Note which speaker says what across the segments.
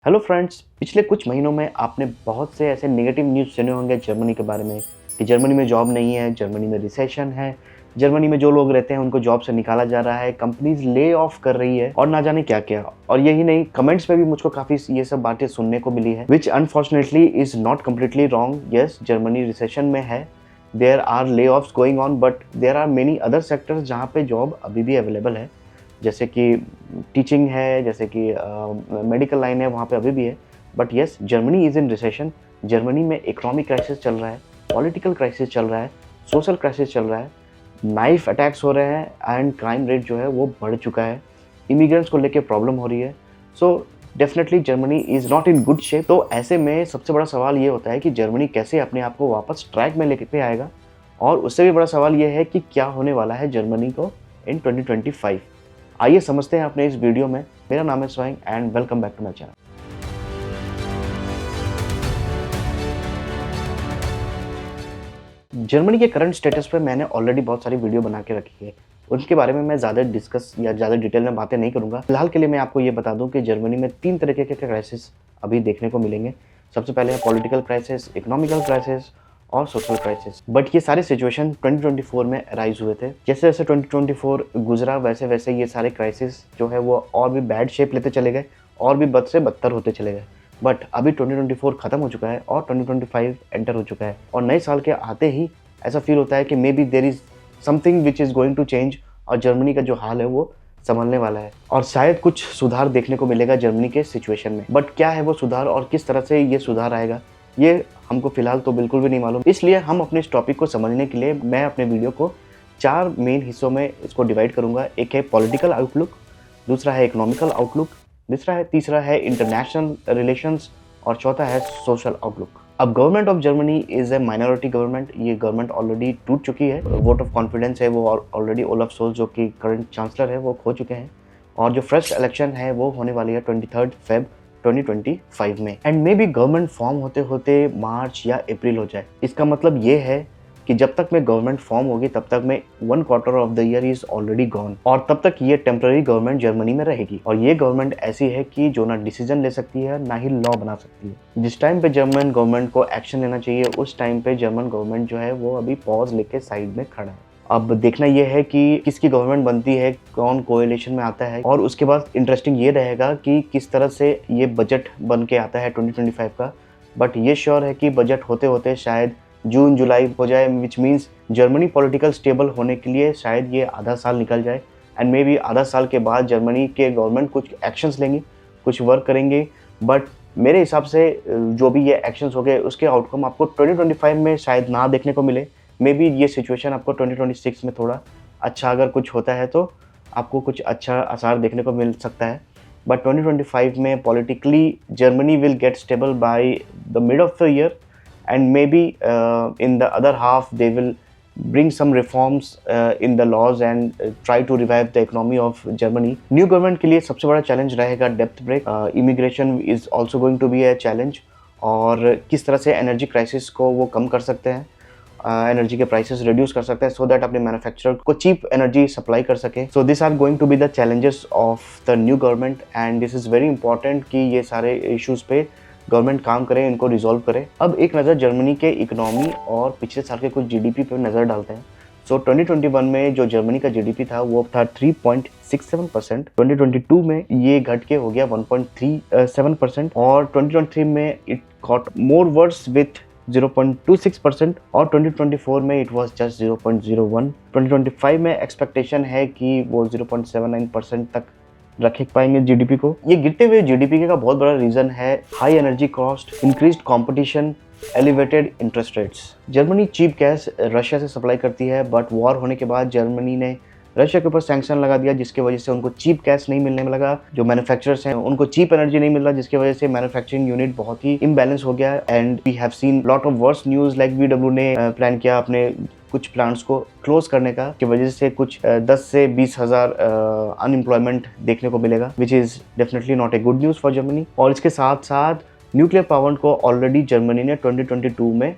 Speaker 1: Hello friends, पिछले कुछ महीनों में आपने बहुत से ऐसे नेगेटिव न्यूज़ सुने होंगे जर्मनी के बारे में कि जर्मनी में जॉब नहीं है, जर्मनी में रिसेशन है, जर्मनी में जो लोग रहते हैं उनको जॉब से निकाला जा रहा है, कंपनीज ले ऑफ कर रही है और ना जाने क्या-क्या। और यही नहीं, कमेंट्स में भी मुझको काफ़ी ये सब बातें सुनने को मिली है which unfortunately is not completely wrong. Yes, Germany recession में है, there are lay offs going on but there are many other sectors जहाँ पे जॉब अभी भी अवेलेबल है। जैसे कि टीचिंग है, जैसे कि मेडिकल लाइन है, वहाँ पे अभी भी है। But yes, Germany is in recession. Germany में इकोनॉमिक क्राइसिस चल रहा है, पॉलिटिकल क्राइसिस चल रहा है, सोशल क्राइसिस चल रहा है, नाइफ अटैक्स हो रहे हैं एंड क्राइम रेट जो है वो बढ़ चुका है, इमिग्रेंट्स को लेके प्रॉब्लम हो रही है। So definitely Germany is not in good shape. तो ऐसे में सबसे बड़ा सवाल ये होता है कि जर्मनी कैसे अपने आप को वापस ट्रैक में लेके आएगा, और उससे भी बड़ा सवाल ये है कि क्या होने वाला है जर्मनी को इन 2025। आइए समझते हैं अपने इस वीडियो में। मेरा नाम है Swayam and welcome back to my channel. Germany के करंट स्टेटस पे मैंने ऑलरेडी बहुत सारी वीडियो बना के रखी है, उनके बारे में मैं ज़्यादा डिस्कस या ज़्यादा डिटेल में बातें नहीं करूँगा। फिलहाल के लिए मैं आपको ये बता दूँ कि जर्मनी में 3 तरीके के क्राइसिस अभी देखने को मिलेंगे। सबसे पहले है पॉलिटिकल क्राइसिस, इकोनॉमिकल क्राइसिस और सोशल क्राइसिस। बट ये सारे सिचुएशन 2024 में राइज हुए थे। जैसे जैसे 2024 गुजरा वैसे वैसे ये सारे क्राइसिस जो है वो और भी बैड शेप लेते चले गए और भी बद से बदतर होते चले गए। बट अभी 2024 खत्म हो चुका है और 2025 एंटर हो चुका है, और नए साल के आते ही ऐसा फील होता है कि maybe there is something which is going to change, और जर्मनी का जो हाल है वो संभलने वाला है और शायद कुछ सुधार देखने को मिलेगा जर्मनी के सिचुएशन में। बट क्या है वो सुधार और किस तरह से ये सुधार आएगा, ये हमको फिलहाल तो बिल्कुल भी नहीं मालूम। इसलिए हम अपने इस टॉपिक को समझने के लिए मैं अपने वीडियो को 4 मेन हिस्सों में इसको डिवाइड करूंगा। एक है पॉलिटिकल आउटलुक, दूसरा है इकोनॉमिकल आउटलुक, तीसरा है इंटरनेशनल रिलेशंस और चौथा है सोशल आउटलुक। अब government of Germany is a minority government. ये गवर्नमेंट ऑलरेडी टूट चुकी है, वोट ऑफ कॉन्फिडेंस है वो ऑलरेडी ओलाफ शोल्ज जो कि करंट चांसलर है वो खो चुके हैं, और जो फर्स्ट इलेक्शन है वो होने वाली है 23 फेब 2025 में। And may be government form होते होते मार्च या अप्रैल हो जाए। इसका मतलब ये है कि जब तक में गवर्नमेंट फॉर्म होगी तब तक में 1 quarter of the year is already gone, और तब तक ये टेम्पररी गवर्नमेंट जर्मनी में रहेगी। और ये गवर्नमेंट ऐसी है कि जो ना डिसीजन ले सकती है ना ही लॉ बना सकती है। जिस टाइम पे जर्मन गवर्नमेंट को एक्शन लेना चाहिए उस टाइम पे जर्मन गवर्नमेंट जो है वो अभी पॉज लेके साइड में खड़ा है। अब देखना यह है कि किसकी गवर्नमेंट बनती है, कौन कोएलिशन में आता है, और उसके बाद इंटरेस्टिंग ये रहेगा कि किस तरह से ये बजट बन के आता है 2025 का। बट ये श्योर है कि बजट होते होते शायद जून जुलाई हो जाए, which means Germany political stable होने के लिए शायद ये आधा साल निकल जाए। एंड मे बी आधा साल के बाद जर्मनी के गवर्नमेंट कुछ एक्शंस लेंगे, कुछ वर्क करेंगे। बट मेरे हिसाब से जो भी ये एक्शंस हो गए उसके आउटकम आपको 2025 में शायद ना देखने को मिले। मे बी ये सिचुएशन आपको 2026 में थोड़ा अच्छा अगर कुछ होता है तो आपको कुछ अच्छा आसार देखने को मिल सकता है। बट 2025 में politically Germany will get stable by the mid of the year, and maybe in the other half they will bring some reforms in the laws and try to revive the economy of Germany. New government के लिए सबसे बड़ा challenge रहेगा डेप्थ brake. immigration is also going to be a challenge, और किस तरह से एनर्जी क्राइसिस को वो कम कर सकते हैं, एनर्जी के प्राइसेस रिड्यूस कर सकते हैं सो दैट अपने मैन्युफैक्चरर को चीप एनर्जी सप्लाई कर सके। So this are going to be the challenges of the new government, and this is very important कि ये सारे इश्यूज़ पे गवर्नमेंट काम करे, इनको रिजॉल्व करे। अब एक नज़र जर्मनी के इकोनॉमी और पिछले साल के कुछ जीडीपी पे नज़र डालते हैं। सो 2021 में जो जर्मनी का जीडीपी था वो था 3.67%। 2022 में ये घट के हो गया 1.37%, और 2023 में it got more verse with 0.26%, और 2024 में इट वाज जस्ट 0.01। 2025 में एक्सपेक्टेशन है कि वो 0.79% तक रख पाएंगे जीडीपी को। ये गिरते हुए जीडीपी का बहुत बड़ा रीजन है high energy cost, increased competition, elevated interest rates. Germany cheap gas Russia से सप्लाई करती है, बट वॉर होने के बाद जर्मनी ने रशिया के ऊपर सैंक्शन लगा दिया जिसकी वजह से उनको चीप गैस नहीं मिलने में लगा। जो मैन्युफैक्चरर्स हैं उनको चीप एनर्जी नहीं मिल रहा, जिसकी वजह से मैन्युफैक्चरिंग यूनिट बहुत ही इम्बैलेंस हो गया। And we have seen lot of worse news, like VW ने प्लान किया अपने कुछ प्लांट्स को क्लोज करने का, की वजह से कुछ 10 से 20 हज़ार अनएम्प्लॉयमेंट देखने को मिलेगा, which is definitely not a good news for Germany. और इसके साथ साथ न्यूक्लियर पावर को ऑलरेडी जर्मनी ने 2022 में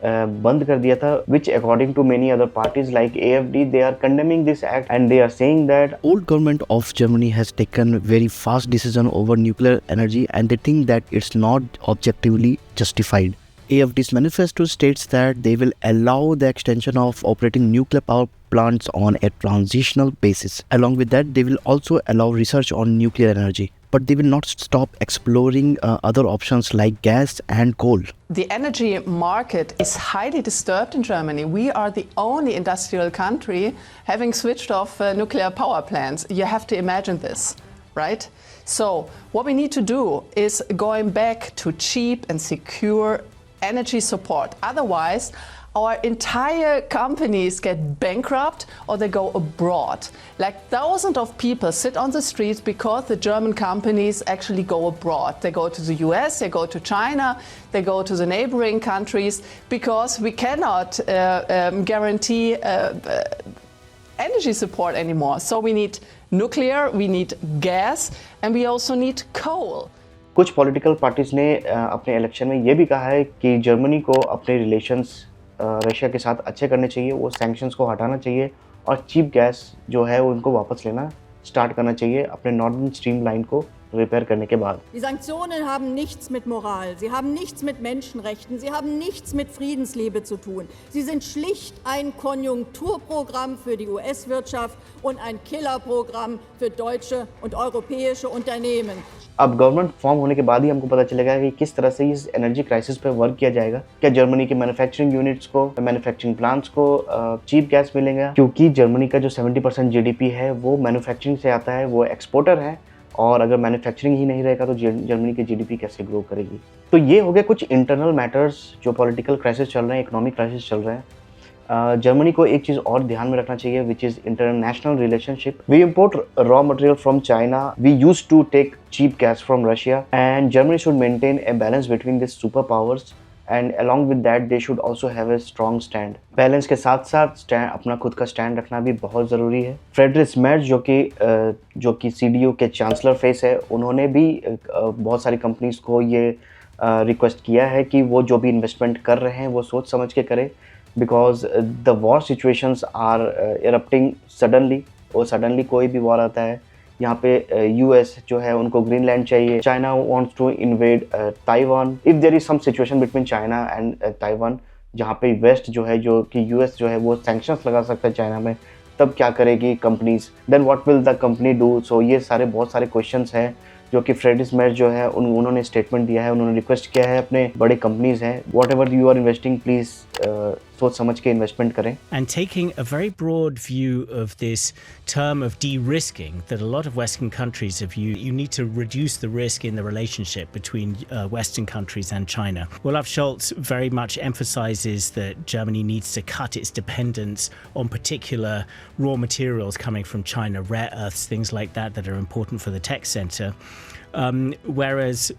Speaker 1: बंद कर दिया था, which according to many other parties like AFD, they are condemning this act and they are saying that old government of Germany has taken very fast decision over nuclear energy and they think that it's not objectively justified. AFD's manifesto states that they will allow the extension of operating nuclear power plants on a transitional basis. Along with that, they will also allow research on nuclear energy, but they will not stop exploring other options like gas and coal.
Speaker 2: The energy market is highly disturbed in Germany. We are the only industrial country having switched off nuclear power plants. You have to imagine this, right? So what we need to do is going back to cheap and secure energy support. Otherwise, our entire companies get bankrupt or they go abroad. Like thousands of people sit on the streets because the German companies actually go abroad. They go to the US, they go to China, they go to the neighboring countries because we cannot guarantee energy support anymore. So we need nuclear, we need gas, and we also need coal.
Speaker 1: कुछ political parties ने अपने election में ये भी कहा है कि Germany को अपने रिलेशंस रशिया के साथ अच्छे करने चाहिए, वो सैंक्शंस को हटाना चाहिए और चीप गैस जो है उनको वापस लेना स्टार्ट करना चाहिए अपने नॉर्दर्न स्ट्रीम लाइन को रिपेयर करने के बाद।
Speaker 3: Die Sanktionen haben nichts mit Moral, sie haben nichts mit Menschenrechten, sie haben nichts mit Friedensliebe zu tun. Sie sind schlicht ein Konjunkturprogramm für die US-Wirtschaft und ein Killerprogramm für deutsche und europäische Unternehmen.
Speaker 1: अब government form होने के बाद ही हमको पता चलेगा कि किस तरह से इस एनर्जी क्राइसिस पे वर्क किया जाएगा। क्या जर्मनी के मैन्युफैक्चरिंग यूनिट्स को, मैन्युफैक्चरिंग प्लांट्स को चीप गैस मिलेगा, क्योंकि जर्मनी का जो 70% जीडीपी है वो मैन्युफैक्चरिंग से आता है, वो एक्सपोर्टर है, और अगर मैन्युफैक्चरिंग ही नहीं रहेगा तो जर्मनी की जीडीपी कैसे ग्रो करेगी। तो ये हो गया कुछ इंटरनल मैटर्स जो पॉलिटिकल क्राइसिस चल रहे हैं, इकोनॉमिक क्राइसिस चल रहे हैं। जर्मनी को एक चीज़ और ध्यान में रखना चाहिए which is international relationship. We import raw material from China, we use to take cheap gas from Russia and Germany should maintain a balance between this super powers and along with that they should also have a strong stand. Balance के साथ साथ अपना खुद का stand रखना भी बहुत ज़रूरी है। फ्रेडरिक मेर्ज जो कि CDU के चांसलर फेस है, उन्होंने भी बहुत सारी कंपनीज़ को ये रिक्वेस्ट किया है कि वो जो भी इन्वेस्टमेंट कर रहे हैं वो सोच समझ के करें, because the war situations are erupting suddenly, और सडनली कोई भी वॉर आता है। यहाँ पे US जो है उनको ग्रीनलैंड चाहिए, China wants to invade Taiwan. If there is some situation between China and Taiwan जहाँ पे वेस्ट जो है, जो कि US जो है वो सैंक्शंस लगा सकता है चाइना में, तब क्या करेगी companies, then what will the company do. So ये बहुत सारे क्वेश्चंस हैं जो कि फ्रेडरिक मेर्ज जो है उन्होंने स्टेटमेंट दिया है, उन्होंने रिक्वेस्ट किया है अपने बड़े कंपनीज हैं, whatever you are investing please सोच समझ के इन्वेस्टमेंट करें।
Speaker 4: And taking a very broad view of this term of de-risking that a lot of Western countries have used, you need to reduce the risk in the relationship between Western countries and China. Olaf Scholz very much emphasizes that Germany needs to cut its dependence on particular raw materials coming from China, rare earths, things like that are important for the tech center. Whereas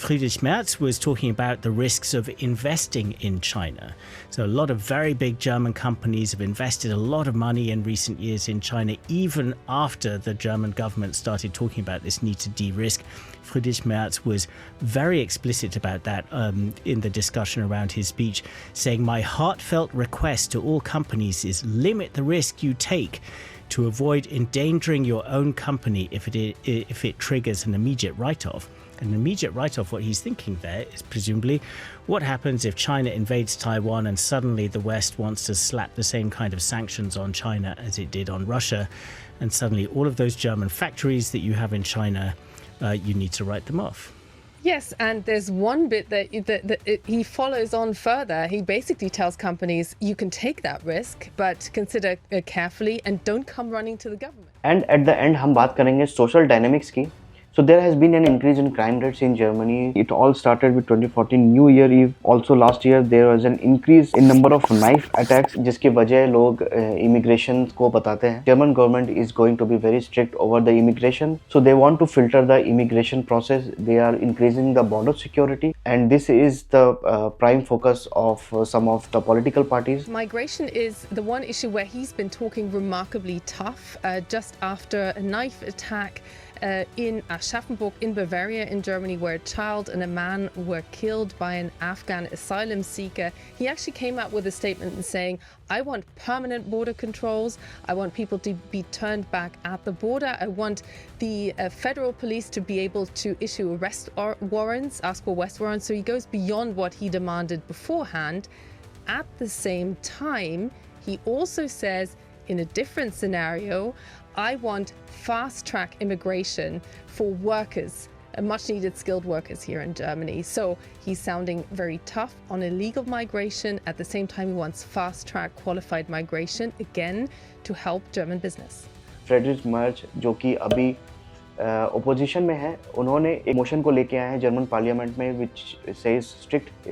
Speaker 4: Friedrich Merz was talking about the risks of investing in China. So a lot of very big German companies have invested a lot of money in recent years in China, even after the German government started talking about this need to de-risk. Friedrich Merz was very explicit about that in the discussion around his speech, saying, "My heartfelt request to all companies is limit the risk you take to avoid endangering your own company if it triggers an immediate write-off." An immediate write-off, what he's thinking there is presumably what happens if China invades Taiwan and suddenly the West wants to slap the same kind of sanctions on China as it did on Russia, and suddenly all of those German factories that you have in China, you need to write them off.
Speaker 5: Yes, and there's one bit that he follows on further. He basically tells companies, you can take that risk, but consider carefully and don't come running to the government.
Speaker 1: And at the end हम बात करेंगे social dynamics की। So there has been an increase in crime rates in Germany. It all started with 2014 New Year Eve. Also last year there was an increase in number of knife attacks, जिसकी वजह लोग immigration को बताते हैं। German government is going to be very strict over the immigration. So they want to filter the immigration process. They are increasing the border security, and this is the prime focus of some of the political parties.
Speaker 5: Migration is the one issue where he's been talking remarkably tough. Just after a knife attack in Aschaffenburg in Bavaria in Germany, where a child and a man were killed by an Afghan asylum seeker. He actually came out with a statement saying, I want permanent border controls. I want people to be turned back at the border. I want the federal police to be able to issue arrest warrants, ask for arrest warrants. So he goes beyond what he demanded beforehand. At the same time, he also says, in a different scenario, I want fast-track immigration for workers, much-needed skilled workers here in Germany. So he's sounding very tough on illegal migration. At the same time, he wants fast-track qualified migration, again, to help German business.
Speaker 1: Friedrich Merz जो कि अभी opposition में है, उन्होंने एक motion को लेके आए हैं जर्मन पार्लियामेंट में विच सेज स्ट्रिक्ट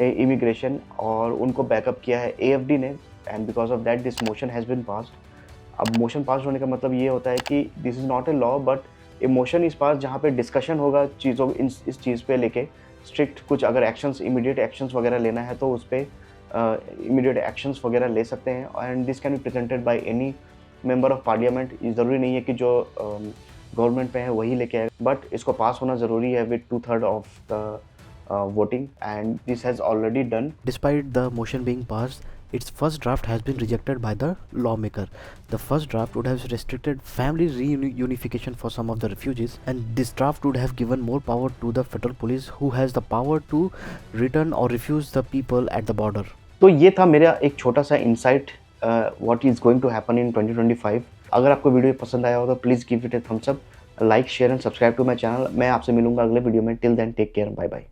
Speaker 1: इमिग्रेशन, और उनको बैकअप किया है एएफडी ने, and because of that this motion has been passed. अब मोशन पास होने का मतलब ये होता है कि this is not a law but a motion is pass, जहाँ पे डिस्कशन होगा चीज़ों इस चीज़ पे लेके स्ट्रिक्ट कुछ अगर एक्शंस, इमीडिएट एक्शंस वगैरह लेना है तो उस पर इमीडिएट एक्शंस वगैरह ले सकते हैं, and this can be presented by any member of parliament. ज़रूरी नहीं है कि जो गवर्नमेंट पे है वही लेके आए, बट इसको पास होना ज़रूरी है with 2/3 of the voting, and this has already done.
Speaker 6: Despite the motion being passed, its first draft has been rejected by the lawmaker. The first draft would have restricted family reunification for some of the refugees, and this draft would have given more power to the federal police, who has the power to return or refuse the people at the border.
Speaker 1: तो ये था मेरा एक छोटा सा insight what is going to happen in 2025। अगर आपको video पसंद आया हो तो please give it a thumbs up, like, share and subscribe to my channel. मैं आपसे मिलूंगा अगले वीडियो में। Till then take care, bye bye.